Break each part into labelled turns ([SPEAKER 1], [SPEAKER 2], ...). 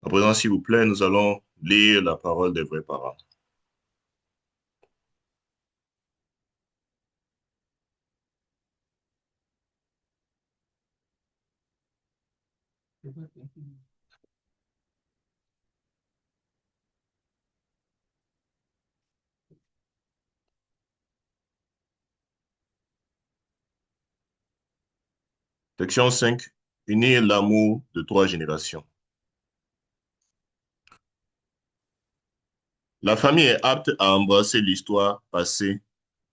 [SPEAKER 1] À présent, s'il vous plaît, nous allons lire la parole des vrais parents. Section 5. Unir l'amour de trois générations. La famille est apte à embrasser l'histoire passée,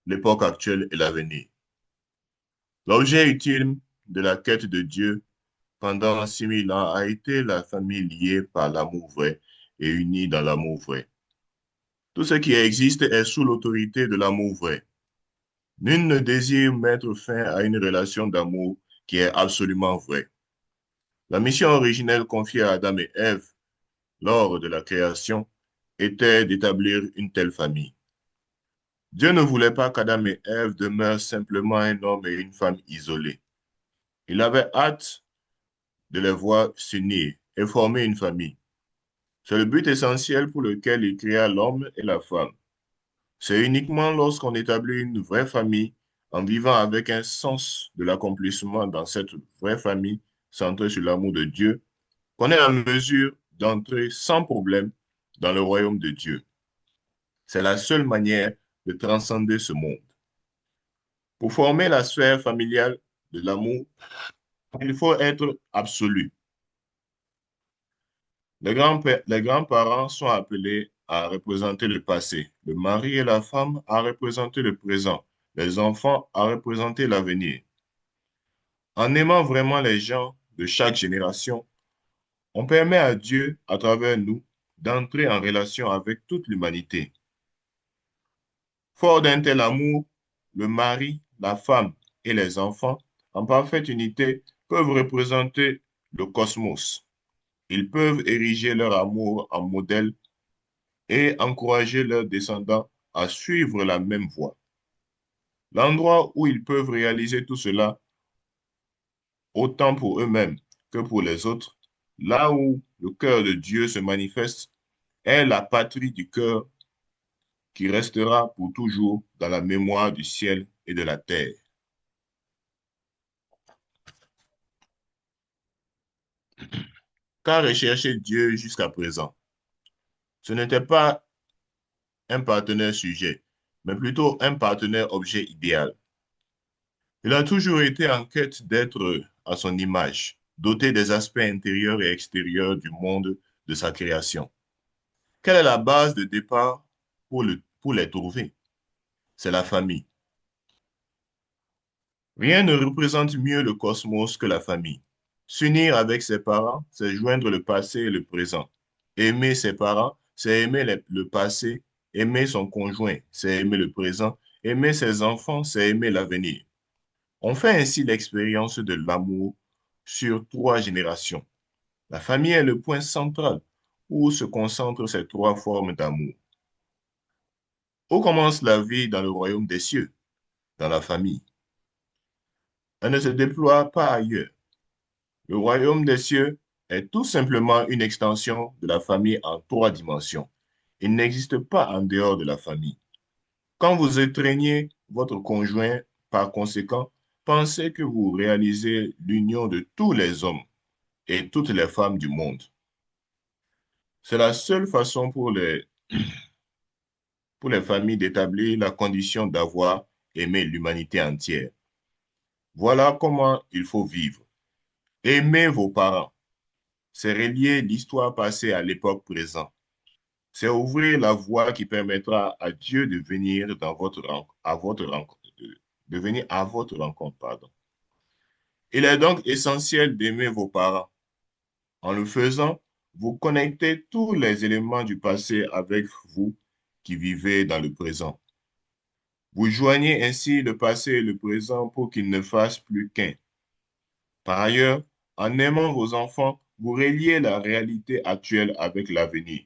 [SPEAKER 1] l'époque actuelle et l'avenir. L'objet ultime de la quête de Dieu pendant 6000 ans a été la famille liée par l'amour vrai et unie dans l'amour vrai. Tout ce qui existe est sous l'autorité de l'amour vrai. Nul ne désire mettre fin à une relation d'amour qui est absolument vraie. La mission originelle confiée à Adam et Ève lors de la création était d'établir une telle famille. Dieu ne voulait pas qu'Adam et Ève demeurent simplement un homme et une femme isolés. Il avait hâte de les voir s'unir et former une famille. C'est le but essentiel pour lequel il créa l'homme et la femme. C'est uniquement lorsqu'on établit une vraie famille, en vivant avec un sens de l'accomplissement dans cette vraie famille centrée sur l'amour de Dieu, qu'on est en mesure d'entrer sans problème dans le royaume de Dieu. C'est la seule manière de transcender ce monde. Pour former la sphère familiale de l'amour, il faut être absolu. Les grands-parents sont appelés à représenter le passé, le mari et la femme à représenter le présent, les enfants à représenter l'avenir. En aimant vraiment les gens de chaque génération, on permet à Dieu, à travers nous, d'entrer en relation avec toute l'humanité. Fort d'un tel amour, le mari, la femme et les enfants, en parfaite unité, peuvent représenter le cosmos. Ils peuvent ériger leur amour en modèle et encourager leurs descendants à suivre la même voie. L'endroit où ils peuvent réaliser tout cela, autant pour eux-mêmes que pour les autres, là où le cœur de Dieu se manifeste, est la patrie du cœur qui restera pour toujours dans la mémoire du ciel et de la terre. Qu'a recherché Dieu jusqu'à présent? Ce n'était pas un partenaire sujet, mais plutôt un partenaire objet idéal. Il a toujours été en quête d'être à son image, doté des aspects intérieurs et extérieurs du monde de sa création. Quelle est la base de départ pour les trouver? C'est la famille. Rien ne représente mieux le cosmos que la famille. S'unir avec ses parents, c'est joindre le passé et le présent. Aimer ses parents, c'est aimer le passé. Aimer son conjoint, c'est aimer le présent. Aimer ses enfants, c'est aimer l'avenir. On fait ainsi l'expérience de l'amour sur trois générations. La famille est le point central où se concentrent ces trois formes d'amour. Où commence la vie dans le royaume des cieux? Dans la famille. Elle ne se déploie pas ailleurs. Le royaume des cieux est tout simplement une extension de la famille en trois dimensions. Il n'existe pas en dehors de la famille. Quand vous étreignez votre conjoint, par conséquent, pensez que vous réalisez l'union de tous les hommes et toutes les femmes du monde. C'est la seule façon pour les familles d'établir la condition d'avoir aimé l'humanité entière. Voilà comment il faut vivre. Aimez vos parents. C'est relier l'histoire passée à l'époque présente. C'est ouvrir la voie qui permettra à Dieu de venir dans à votre rencontre, de venir à votre rencontre, pardon. Il est donc essentiel d'aimer vos parents. En le faisant, vous connectez tous les éléments du passé avec vous qui vivez dans le présent. Vous joignez ainsi le passé et le présent pour qu'ils ne fassent plus qu'un. Par ailleurs, en aimant vos enfants, vous reliez la réalité actuelle avec l'avenir.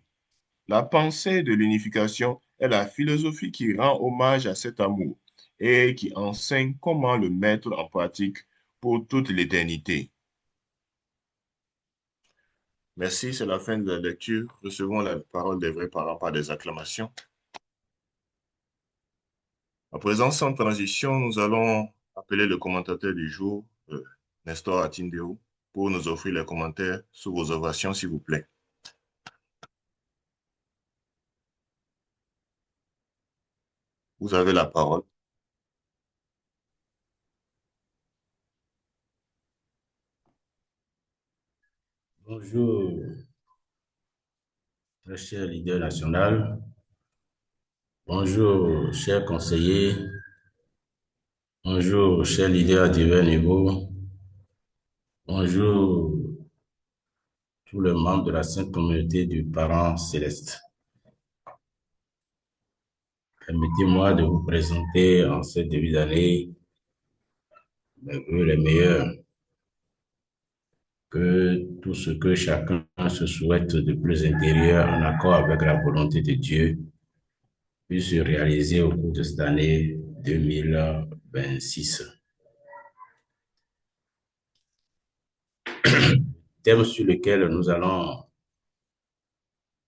[SPEAKER 1] La pensée de l'unification est la philosophie qui rend hommage à cet amour et qui enseigne comment le mettre en pratique pour toute l'éternité. Merci, c'est la fin de la lecture. Recevons la parole des vrais parents par des acclamations. À présent, sans transition, nous allons appeler le commentateur du jour, Nestor Atindéo, pour nous offrir les commentaires sur vos ovations, s'il vous plaît. Vous avez la parole.
[SPEAKER 2] Bonjour, très cher leader national. Bonjour, chers conseillers. Bonjour, chers leaders à divers niveaux. Bonjour, tous les membres de la sainte communauté du parent céleste. Permettez-moi de vous présenter en cette début d'année mes vœux les meilleurs, que tout ce que chacun se souhaite de plus intérieur en accord avec la volonté de Dieu puisse se réaliser au cours de cette année 2026. Thème sur lequel nous allons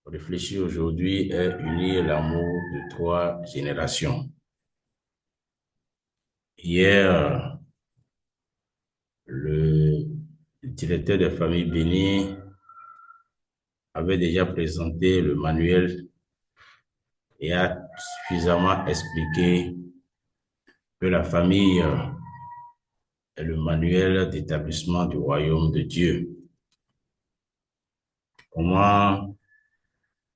[SPEAKER 2] réfléchir aujourd'hui est unir l'amour de trois générations. Hier, le directeur des familles bénies avait déjà présenté le manuel et a suffisamment expliqué que la famille est le manuel d'établissement du royaume de Dieu. Comment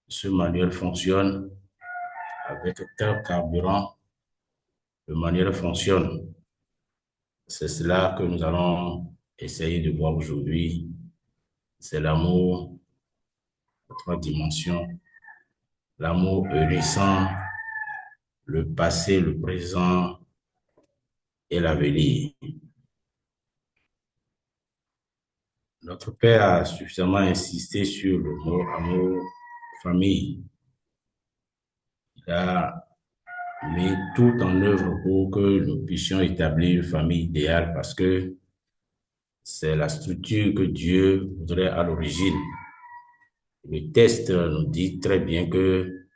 [SPEAKER 2] ce manuel fonctionne, avec quel carburant le manuel fonctionne. C'est cela que nous allons essayer de voir aujourd'hui. C'est l'amour à trois dimensions. L'amour récent, le passé, le présent et l'avenir. Notre Père a suffisamment insisté sur le mot amour, famille. Il a mis tout en œuvre pour que nous puissions établir une famille idéale parce que c'est la structure que Dieu voudrait à l'origine. Le texte nous dit très bien que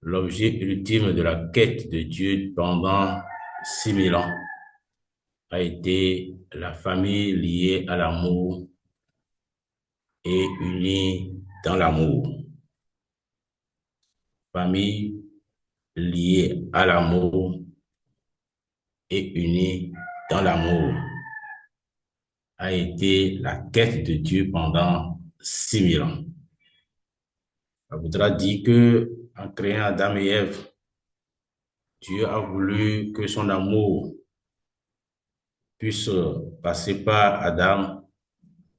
[SPEAKER 2] l'objet ultime de la quête de Dieu pendant 6000 ans a été la famille liée à l'amour et unie dans l'amour. Famille liée à l'amour et unie dans l'amour a été la quête de Dieu pendant 6000 ans. Ça voudra dire que en créant Adam et Ève, Dieu a voulu que son amour puisse passer par Adam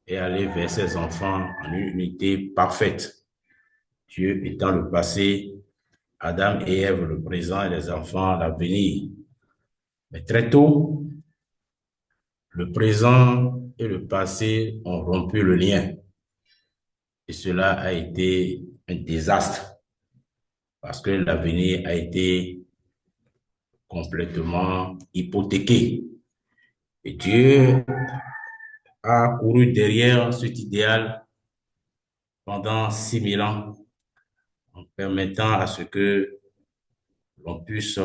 [SPEAKER 2] et aller vers ses enfants en une unité parfaite. Dieu étant le passé, Adam et Ève le présent et les enfants l'avenir. Mais très tôt, le présent et le passé ont rompu le lien. Et cela a été un désastre parce que l'avenir a été complètement hypothéqué. Et Dieu a couru derrière cet idéal pendant 6000 ans en permettant à ce que l'on puisse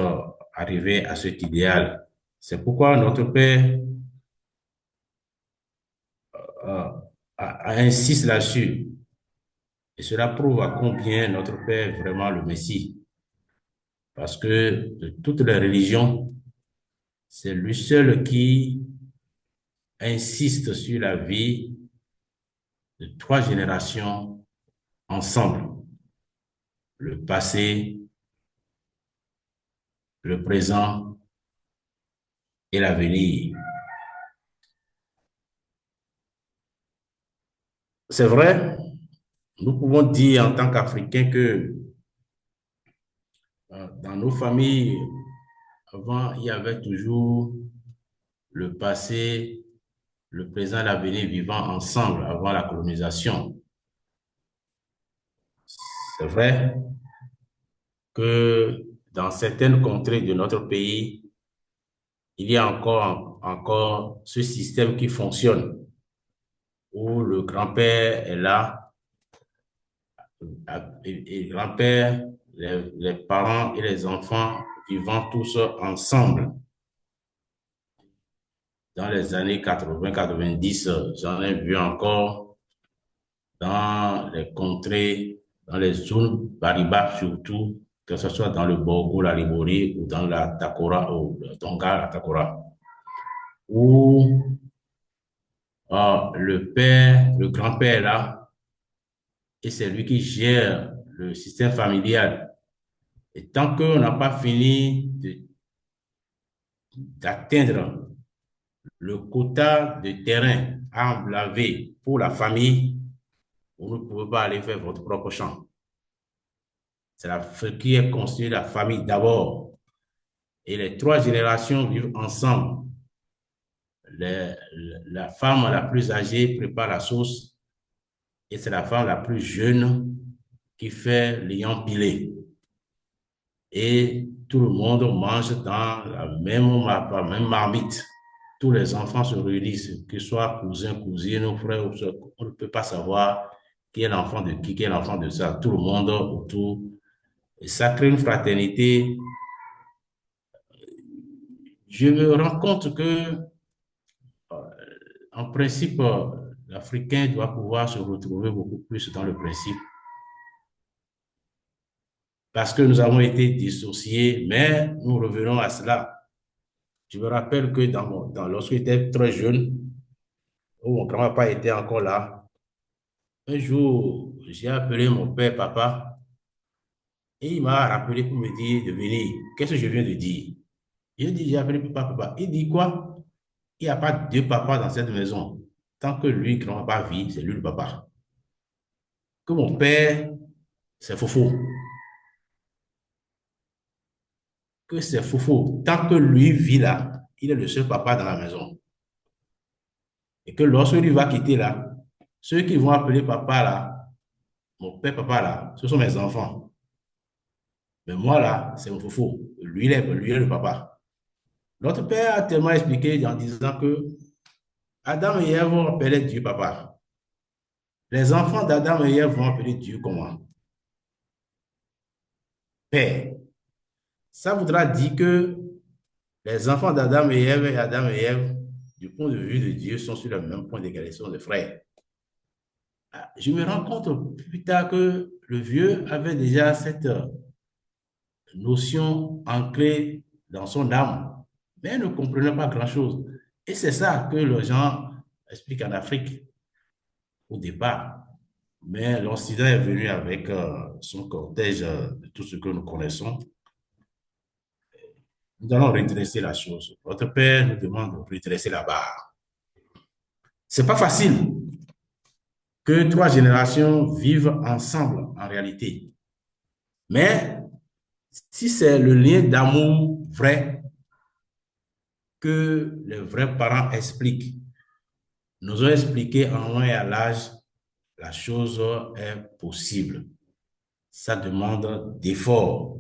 [SPEAKER 2] arriver à cet idéal. C'est pourquoi notre Père euh, insiste là-dessus. Et cela prouve à combien notre Père est vraiment le Messie. Parce que de toutes les religions, c'est lui seul qui insiste sur la vie de trois générations ensemble. Le passé, le présent et l'avenir. C'est vrai, nous pouvons dire en tant qu'Africains que dans nos familles, avant, il y avait toujours le passé, le présent et l'avenir vivant ensemble avant la colonisation. C'est vrai que dans certaines contrées de notre pays, il y a encore ce système qui fonctionne, où le grand-père est là et grand-père, les parents et les enfants vivant tous ensemble. Dans les années 80-90, j'en ai vu encore dans les contrées, dans les zones Bariba surtout, que ce soit dans le Bogo, la Libori ou dans la Takora, ou le Tonga, la Takora, où le père, le grand-père est là, et c'est lui qui gère le système familial. Et tant qu'on n'a pas fini d'atteindre le quota de terrain à laver pour la famille, vous ne pouvez pas aller faire votre propre champ. C'est ce qui est construit la famille d'abord. Et les trois générations vivent ensemble. La femme la plus âgée prépare la sauce et c'est la femme la plus jeune qui fait lion pilé. Et tout le monde mange dans la même marmite. Tous les enfants se réunissent, que ce soit cousins, cousines, frères, on ne peut pas savoir qui est l'enfant de qui est l'enfant de ça. Tout le monde autour. Et ça crée une fraternité. Je me rends compte que, en principe, l'Africain doit pouvoir se retrouver beaucoup plus dans le principe parce que nous avons été dissociés, mais nous revenons à cela. Je me rappelle que lorsque j'étais très jeune, où mon grand-papa était encore là, un jour, j'ai appelé mon père, papa, et il m'a rappelé pour me dire de venir. Qu'est-ce que je viens de dire? Je dis, j'ai appelé papa. Il dit quoi? Il n'y a pas deux papas dans cette maison. Tant que lui, grand-papa vit, c'est lui le papa. Que mon père, c'est Fofo. Que c'est Fofo. Tant que lui vit là, il est le seul papa dans la maison. Et que lorsque lui va quitter là, ceux qui vont appeler papa là, mon père papa là, ce sont mes enfants. Mais moi là, c'est mon Fofo. Lui est le papa. Notre père a tellement expliqué en disant que Adam et Ève vont appeler Dieu papa. Les enfants d'Adam et Ève vont appeler Dieu comment? Père. Ça voudra dire que les enfants d'Adam et Ève et Adam et Ève, du point de vue de Dieu, sont sur le même point d'égalité de frères. Je me rends compte plus tard que le vieux avait déjà cette notion ancrée dans son âme, mais il ne comprenait pas grand-chose. Et c'est ça que les gens expliquent en Afrique au départ. Mais l'Occident est venu avec son cortège de tout ce que nous connaissons. Nous allons redresser la chose. Votre père nous demande de redresser la barre. C'est pas facile que trois générations vivent ensemble en réalité. Mais si c'est le lien d'amour vrai que les vrais parents expliquent, nous ont expliqué en loin et à l'âge, la chose est possible. Ça demande d'efforts.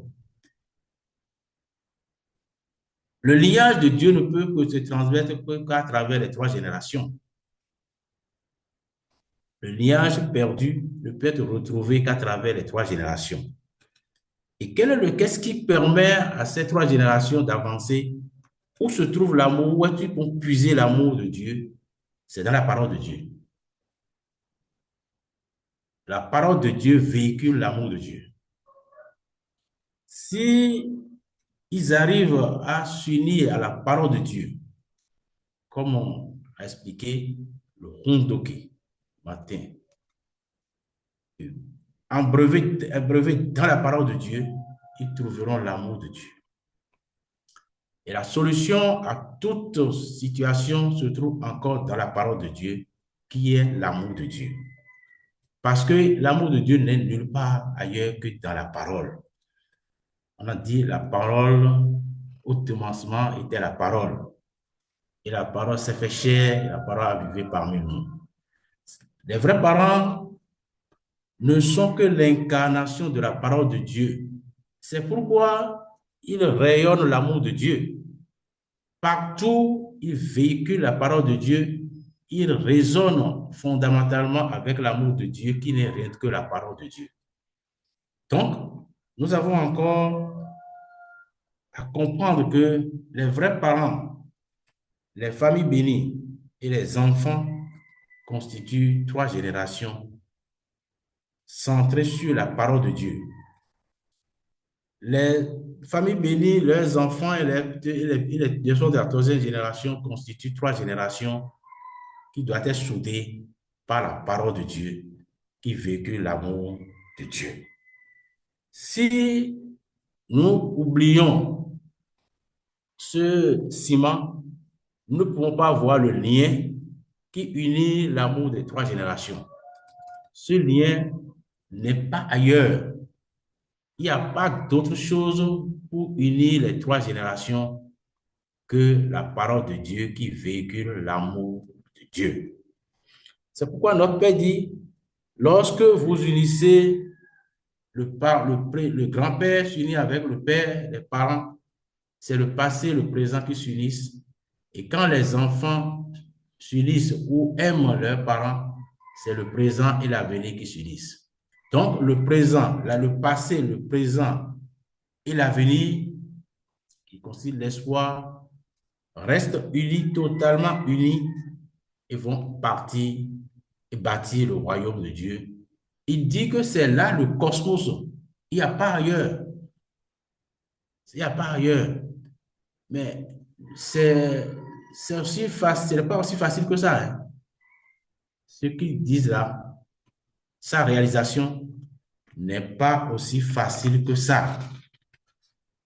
[SPEAKER 2] Le lignage de Dieu ne peut que se transmettre qu'à travers les trois générations. Le lignage perdu ne peut être retrouvé qu'à travers les trois générations. Et qu'est-ce qui permet à ces trois générations d'avancer? Où se trouve l'amour? Où est-ce qu'on peut puiser l'amour de Dieu? C'est dans la parole de Dieu. La parole de Dieu véhicule l'amour de Dieu. Si ils arrivent à s'unir à la parole de Dieu, comme on a expliqué, le Hondoke, matin, abreuvé dans la parole de Dieu, ils trouveront l'amour de Dieu. Et la solution à toute situation se trouve encore dans la parole de Dieu, qui est l'amour de Dieu. Parce que l'amour de Dieu n'est nulle part ailleurs que dans la parole. On a dit la parole, au commencement était la parole. Et la parole s'est fait chair, et la parole a vécu parmi nous. Les vrais parents ne sont que l'incarnation de la parole de Dieu. C'est pourquoi ils rayonnent l'amour de Dieu. Partout, ils véhiculent la parole de Dieu. Ils résonnent fondamentalement avec l'amour de Dieu qui n'est rien que la parole de Dieu. Donc, nous avons encore à comprendre que les vrais parents, les familles bénies et les enfants constituent trois générations centrées sur la parole de Dieu. Les familles bénies, leurs enfants et les personnes de la troisième génération constituent trois générations qui doivent être soudées par la parole de Dieu, qui véhicule l'amour de Dieu. Si nous oublions ce ciment, nous ne pouvons pas voir le lien qui unit l'amour des trois générations. Ce lien n'est pas ailleurs. Il n'y a pas d'autre chose pour unir les trois générations que la parole de Dieu qui véhicule l'amour de Dieu. C'est pourquoi notre Père dit, lorsque vous unissez le grand-père s'unit avec le père, les parents, c'est le passé, le présent qui s'unissent. Et quand les enfants s'unissent ou aiment leurs parents, c'est le présent et l'avenir qui s'unissent. Donc, le présent, là, le passé, le présent et l'avenir, qui constituent l'espoir, restent unis, totalement unis, et vont partir et bâtir le royaume de Dieu. Il dit que c'est là le cosmos. Il n'y a pas ailleurs. Il n'y a pas ailleurs. Mais c'est aussi facile, c'est pas aussi facile que ça. Hein. Ce qu'ils disent là, sa réalisation n'est pas aussi facile que ça.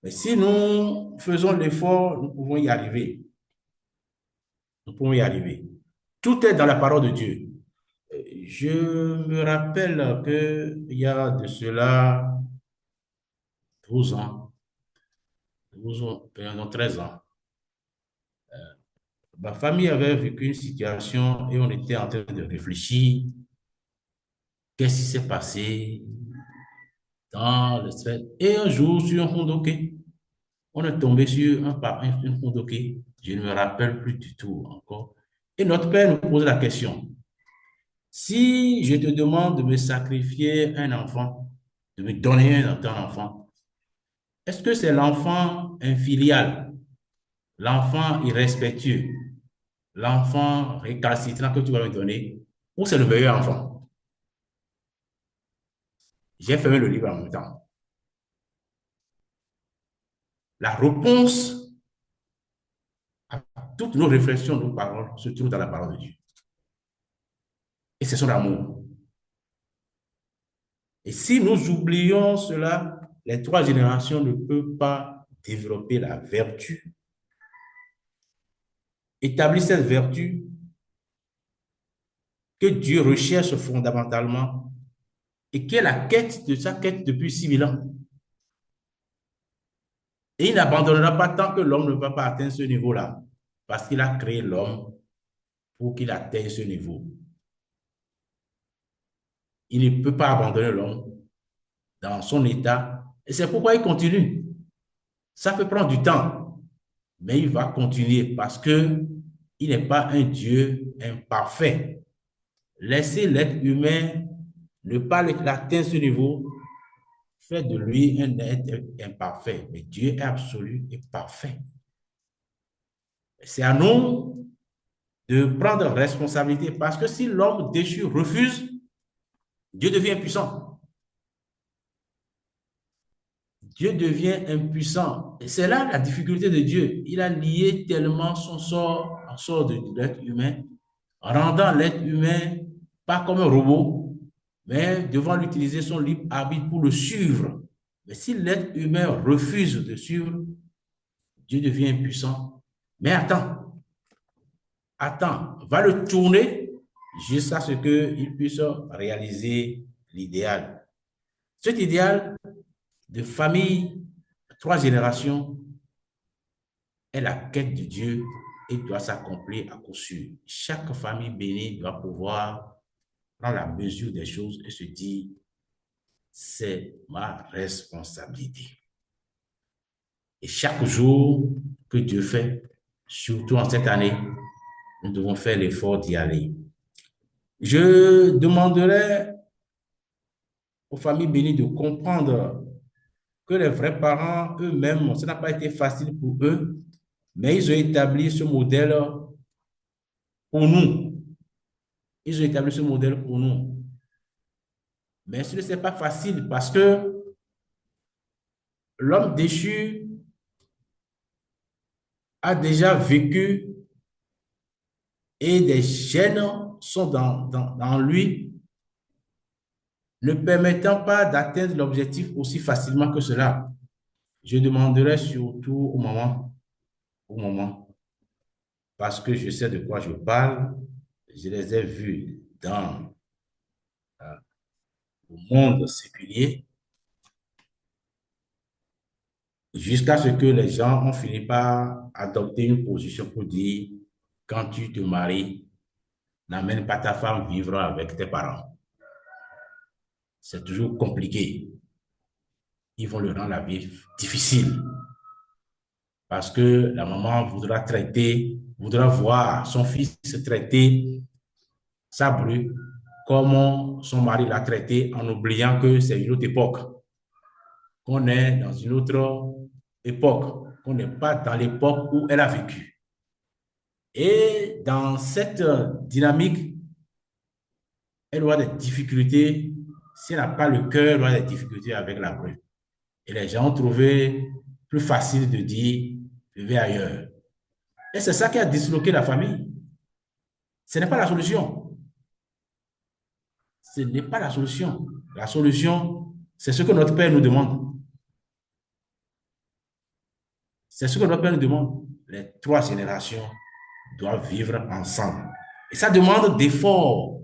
[SPEAKER 2] Mais si nous faisons l'effort, nous pouvons y arriver. Nous pouvons y arriver. Tout est dans la parole de Dieu. Je me rappelle qu'il y a de cela 12 ans, 12 ans, pardon, 13 ans, ma famille avait vécu une situation et on était en train de réfléchir. Qu'est-ce qui s'est passé dans le stress? Et un jour, sur un Hondoké, on est tombé sur un Hondoké. Je ne me rappelle plus du tout encore. Et notre père nous pose la question. Si je te demande de me sacrifier un enfant, de me donner un enfant, est-ce que c'est l'enfant infilial, l'enfant irrespectueux, l'enfant récalcitrant que tu vas me donner, ou c'est le meilleur enfant? J'ai fermé le livre en même temps. La réponse à toutes nos réflexions, nos paroles, se trouve dans la parole de Dieu. Et c'est son amour. Et si nous oublions cela, les trois générations ne peuvent pas développer la vertu, établir cette vertu que Dieu recherche fondamentalement et qui est la quête de sa quête depuis 6000 ans. Et il n'abandonnera pas tant que l'homme ne va pas atteindre ce niveau-là, parce qu'il a créé l'homme pour qu'il atteigne ce niveau. Il ne peut pas abandonner l'homme dans son état, et c'est pourquoi il continue. Ça peut prendre du temps, mais il va continuer parce que il n'est pas un Dieu imparfait. Laisser l'être humain ne pas atteindre ce niveau fait de lui un être imparfait. Mais Dieu est absolu et parfait. C'est à nous de prendre responsabilité parce que si l'homme déchu refuse, Dieu devient impuissant. Dieu devient impuissant. Et c'est là la difficulté de Dieu. Il a lié tellement son sort en sort de l'être humain, en rendant l'être humain pas comme un robot, mais devant l'utiliser son libre arbitre pour le suivre. Mais si l'être humain refuse de suivre, Dieu devient impuissant. Mais attends, va le tourner jusqu'à ce qu'il puisse réaliser l'idéal. Cet idéal de famille, trois générations, est la quête de Dieu et doit s'accomplir à coup sûr. Chaque famille bénie doit pouvoir prendre la mesure des choses et se dire, c'est ma responsabilité. Et chaque jour que Dieu fait, surtout en cette année, nous devons faire l'effort d'y aller. Je demanderai aux familles bénies de comprendre que les vrais parents eux-mêmes, ça n'a pas été facile pour eux, mais ils ont établi ce modèle pour nous. Ils ont établi ce modèle pour nous. Mais ce n'est pas facile parce que l'homme déchu a déjà vécu et des gènes sont dans lui, ne permettant pas d'atteindre l'objectif aussi facilement que cela. Je demanderai surtout au moment, parce que je sais de quoi je parle, je les ai vus dans le monde séculier, jusqu'à ce que les gens ont fini par adopter une position pour dire, quand tu te maries, n'amène pas ta femme vivre avec tes parents. C'est toujours compliqué. Ils vont le rendre la vie difficile parce que la maman voudra voir son fils se traiter sa bru comme son mari l'a traité en oubliant que c'est une autre époque, qu'on est dans une autre époque, qu'on n'est pas dans l'époque où elle a vécu. Et dans cette dynamique, elle aura des difficultés. Si elle n'a pas le cœur, elle aura des difficultés avec la bru. Et les gens ont trouvé plus facile de dire, je vais ailleurs. Et c'est ça qui a disloqué la famille. Ce n'est pas la solution. Ce n'est pas la solution. La solution, c'est ce que notre Père nous demande. C'est ce que notre Père nous demande. Les trois générations doivent vivre ensemble. Et ça demande d'efforts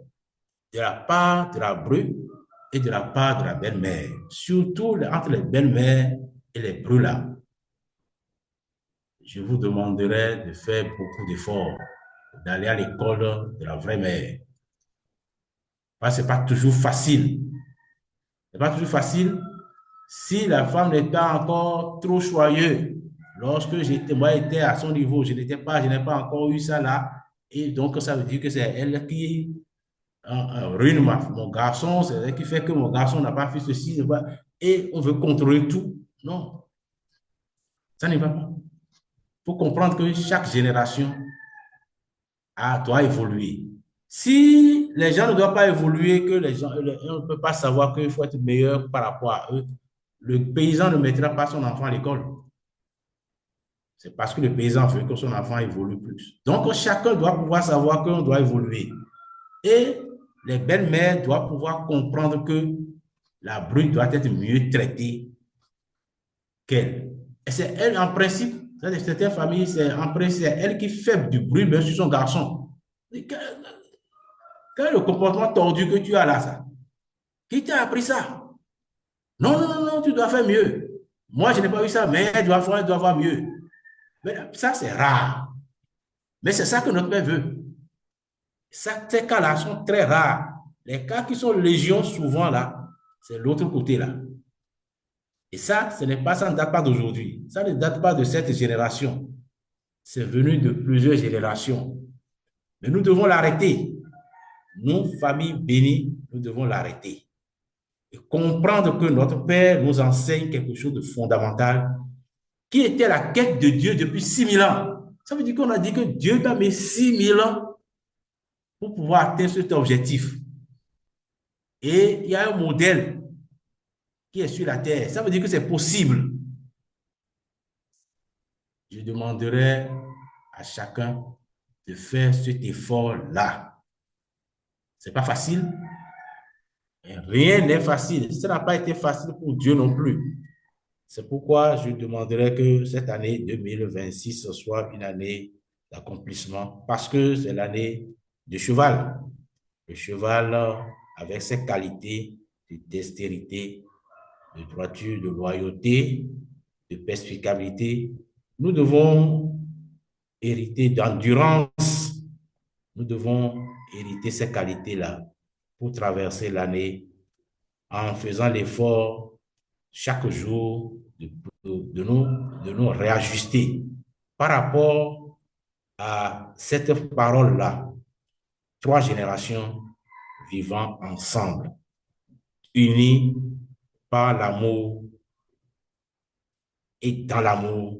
[SPEAKER 2] de la part de la bru et de la part de la belle-mère. Surtout entre les belles-mères et les brûlas. Je vous demanderai de faire beaucoup d'efforts, d'aller à l'école de la vraie mère. Parce que ce n'est pas toujours facile. Ce n'est pas toujours facile si la femme n'est pas encore trop choyeuse. Lorsque moi j'étais à son niveau, je n'ai pas encore eu ça là. Et donc, ça veut dire que c'est elle qui ruine mon garçon, c'est elle qui fait que mon garçon n'a pas fait ceci. Et on veut contrôler tout. Non, ça ne va pas. Il faut comprendre que chaque génération doit évoluer. Si les gens ne doivent pas évoluer, que on ne peut pas savoir qu'il faut être meilleur par rapport à eux, le paysan ne mettra pas son enfant à l'école. C'est parce que le paysan veut que son enfant évolue plus. Donc, chacun doit pouvoir savoir qu'on doit évoluer. Et les belles-mères doivent pouvoir comprendre que la brute doit être mieux traitée qu'elle. Et c'est elle, en principe, dans certaines familles, en principe, c'est elle qui fait du bruit même sur son garçon. Quel est le comportement tordu que tu as là, ça? Qui t'a appris ça? Non, non, non, non, tu dois faire mieux. Moi, je n'ai pas vu ça, mais elle doit faire mieux. Mais ça, c'est rare. Mais c'est ça que notre Père veut. Ces cas-là sont très rares. Les cas qui sont légion, souvent, là, c'est l'autre côté, là. Et ça, ça ne date pas d'aujourd'hui. Ça ne date pas de cette génération. C'est venu de plusieurs générations. Mais nous devons l'arrêter. Nous, famille bénie, nous devons l'arrêter. Et comprendre que notre Père nous enseigne quelque chose de fondamental, qui était la quête de Dieu depuis 6000 ans. Ça veut dire qu'on a dit que Dieu a mis 6000 ans pour pouvoir atteindre cet objectif. Et il y a un modèle qui est sur la terre. Ça veut dire que c'est possible. Je demanderai à chacun de faire cet effort-là. Ce n'est pas facile. Rien n'est facile. Ça n'a pas été facile pour Dieu non plus. C'est pourquoi je demanderai que cette année 2026 soit une année d'accomplissement, parce que c'est l'année du cheval. Le cheval, avec ses qualités de dextérité, de droiture, de loyauté, de perspicabilité, nous devons hériter d'endurance. Nous devons hériter ces qualités-là pour traverser l'année en faisant l'effort chaque jour de nous réajuster par rapport à cette parole-là. Trois générations vivant ensemble. unis par l'amour et dans l'amour,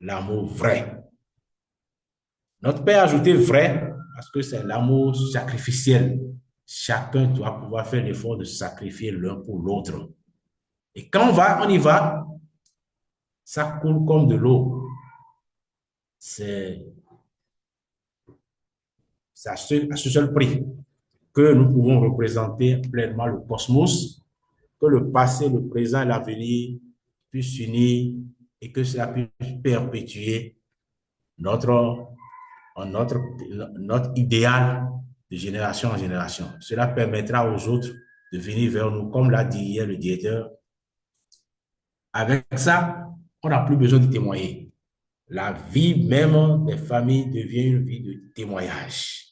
[SPEAKER 2] l'amour vrai. Notre Père a ajouté vrai parce que c'est l'amour sacrificiel. Chacun doit pouvoir faire l'effort de sacrifier l'un pour l'autre. Et quand on y va, ça coule comme de l'eau. C'est à ce seul prix que nous pouvons représenter pleinement le cosmos, que le passé, le présent et l'avenir puissent s'unir et que cela puisse perpétuer notre, notre, notre idéal de génération en génération. Cela permettra aux autres de venir vers nous, comme l'a dit hier le directeur. Avec ça, on n'a plus besoin de témoigner. La vie même des familles devient une vie de témoignage.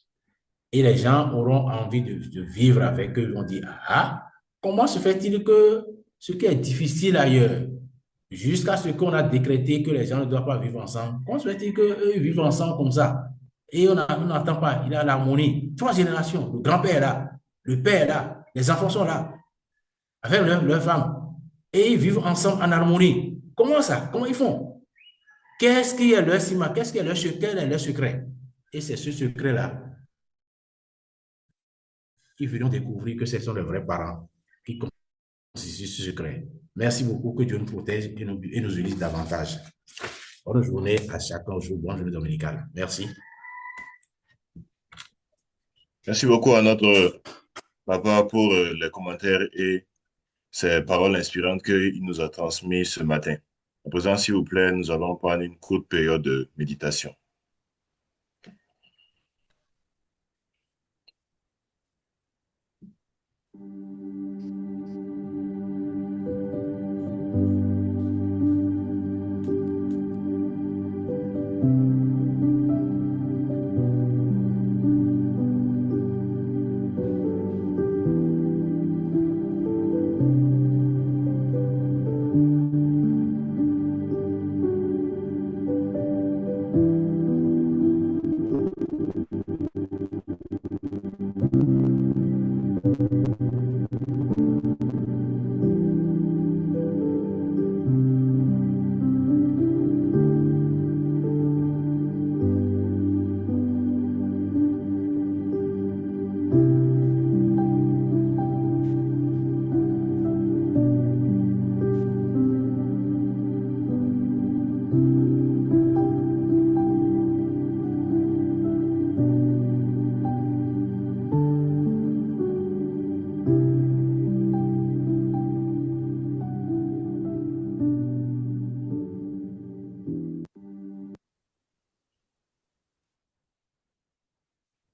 [SPEAKER 2] Et les gens auront envie de vivre avec eux. Ils vont dire, ah, comment se fait-il que ce qui est difficile ailleurs, jusqu'à ce qu'on a décrété que les gens ne doivent pas vivre ensemble, comment se fait-il qu'eux vivent ensemble comme ça? Et on n'entend pas, il y a l'harmonie. 3 générations, le grand-père est là, le père est là, les enfants sont là, avec leurs femmes. Et ils vivent ensemble en harmonie. Comment ça? Comment ils font? Qu'est-ce qui est leur ciment? Qu'est-ce qui est leur secret? Et c'est ce secret-là qui venons découvrir que ce sont les vrais parents qui constituent ce secret. Merci beaucoup, que Dieu nous protège et nous unisse davantage. Bonne journée à chacun, bonne journée dominicale. Merci.
[SPEAKER 1] Merci beaucoup à notre papa pour les commentaires et ces paroles inspirantes qu'il nous a transmises ce matin. À présent, s'il vous plaît, nous allons prendre une courte période de méditation.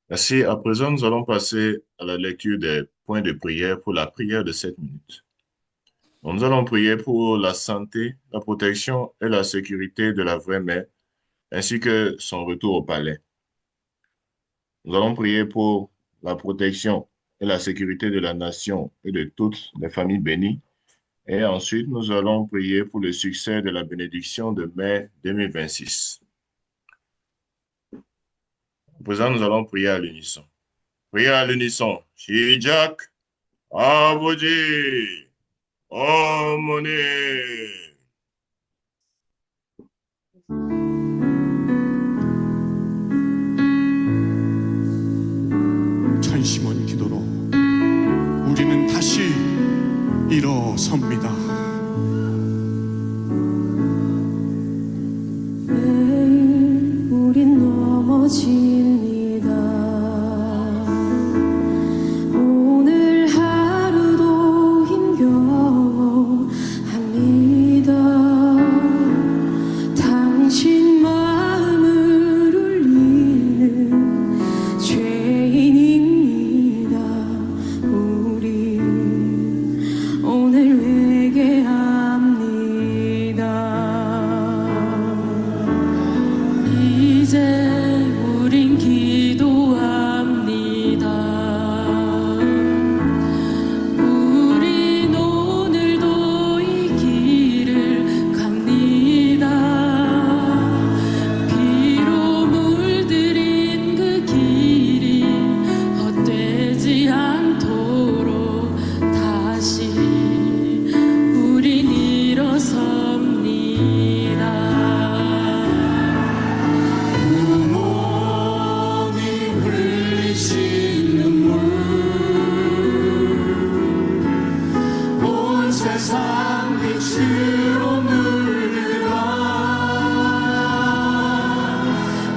[SPEAKER 1] Merci. À présent, nous allons passer à la lecture des points de prière pour la prière de 7 minutes. Nous allons prier pour la santé, la protection et la sécurité de la vraie mère, ainsi que son retour au palais. Nous allons prier pour la protection et la sécurité de la nation et de toutes les familles bénies. Et ensuite, nous allons prier pour le succès de la bénédiction de mai 2026. À présent, nous allons prier à l'unisson. Priez à l'unisson. Shijak, Aboji, Omone.
[SPEAKER 3] 전심원 기도로 우리는 다시 일어섭니다.
[SPEAKER 4] 매일 우린 넘어집니다. 오늘 하루도 힘겨워합니다. 당신 마음을 울리는 죄인입니다. 우리 오늘 회개
[SPEAKER 3] 세상 빛으로 물들어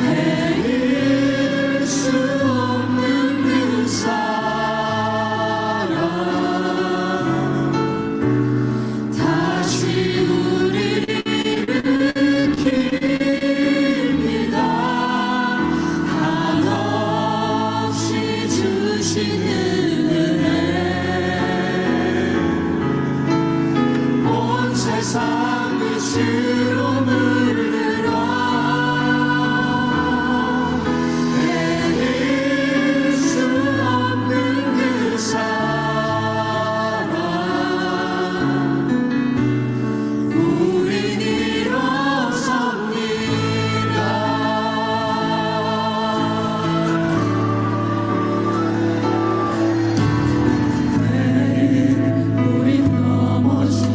[SPEAKER 3] 헤일 수 없는 그 사랑 다시 우리를 일으킵니다. 한없이 주시는 세상 빛으로 물들어 헤일 수 없는 그 사랑 우린 일어섭니다. 매일 우린 넘어집니다.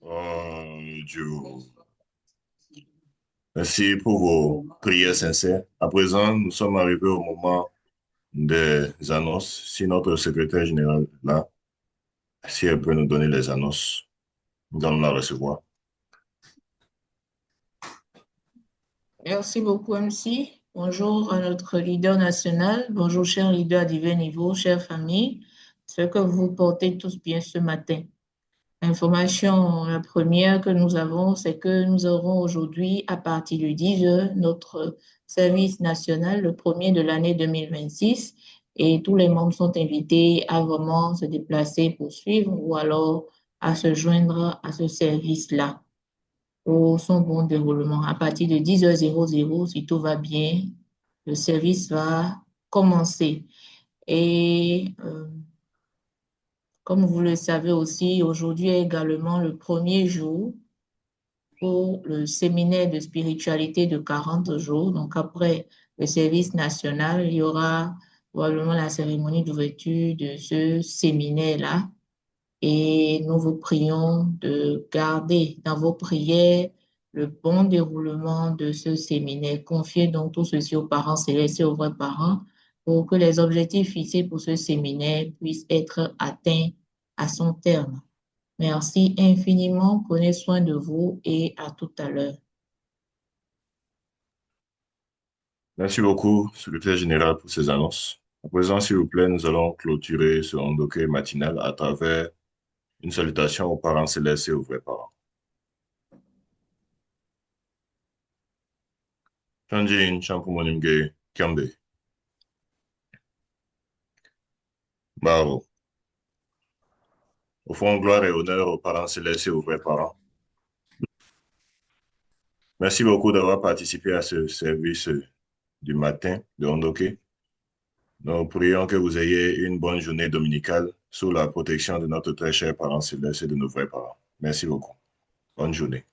[SPEAKER 1] Oh, Dieu. Merci pour vos prières sincères. À présent, nous sommes arrivés au moment des annonces. Si notre secrétaire général est là, si elle peut nous donner les annonces, nous allons la recevoir.
[SPEAKER 5] Merci beaucoup, MC. Bonjour à notre leader national. Bonjour, chers leaders à divers niveaux, chères familles. J'espère que vous portez tous bien ce matin. L'information, la première que nous avons, c'est que nous aurons aujourd'hui, à partir de 10 heures, notre service national, le premier de l'année 2026. Et tous les membres sont invités à vraiment se déplacer pour suivre ou alors à se joindre à ce service-là pour son bon déroulement. À partir de 10h00, si tout va bien, le service va commencer. Et comme vous le savez aussi, aujourd'hui est également le premier jour pour le séminaire de spiritualité de 40 jours. Donc après le service national, il y aura probablement la cérémonie d'ouverture de ce séminaire-là. Et nous vous prions de garder dans vos prières le bon déroulement de ce séminaire. Confiez donc tout ceci aux parents célestes et aux vrais parents pour que les objectifs fixés pour ce séminaire puissent être atteints à son terme. Merci infiniment. Prenez soin de vous et à tout à l'heure.
[SPEAKER 1] Merci beaucoup, secrétaire général, pour ces annonces. À présent, s'il vous plaît, nous allons clôturer ce ondoké matinal à travers une salutation aux parents célestes et aux vrais parents. Chanjin, Champumonimge, Kiambe. Bravo. Au fond, gloire et honneur aux parents célestes et aux vrais parents. Merci beaucoup d'avoir participé à ce service du matin de Ondoké. Nous prions que vous ayez une bonne journée dominicale sous la protection de notre très cher parent céleste et de nos vrais parents. Merci beaucoup. Bonne journée.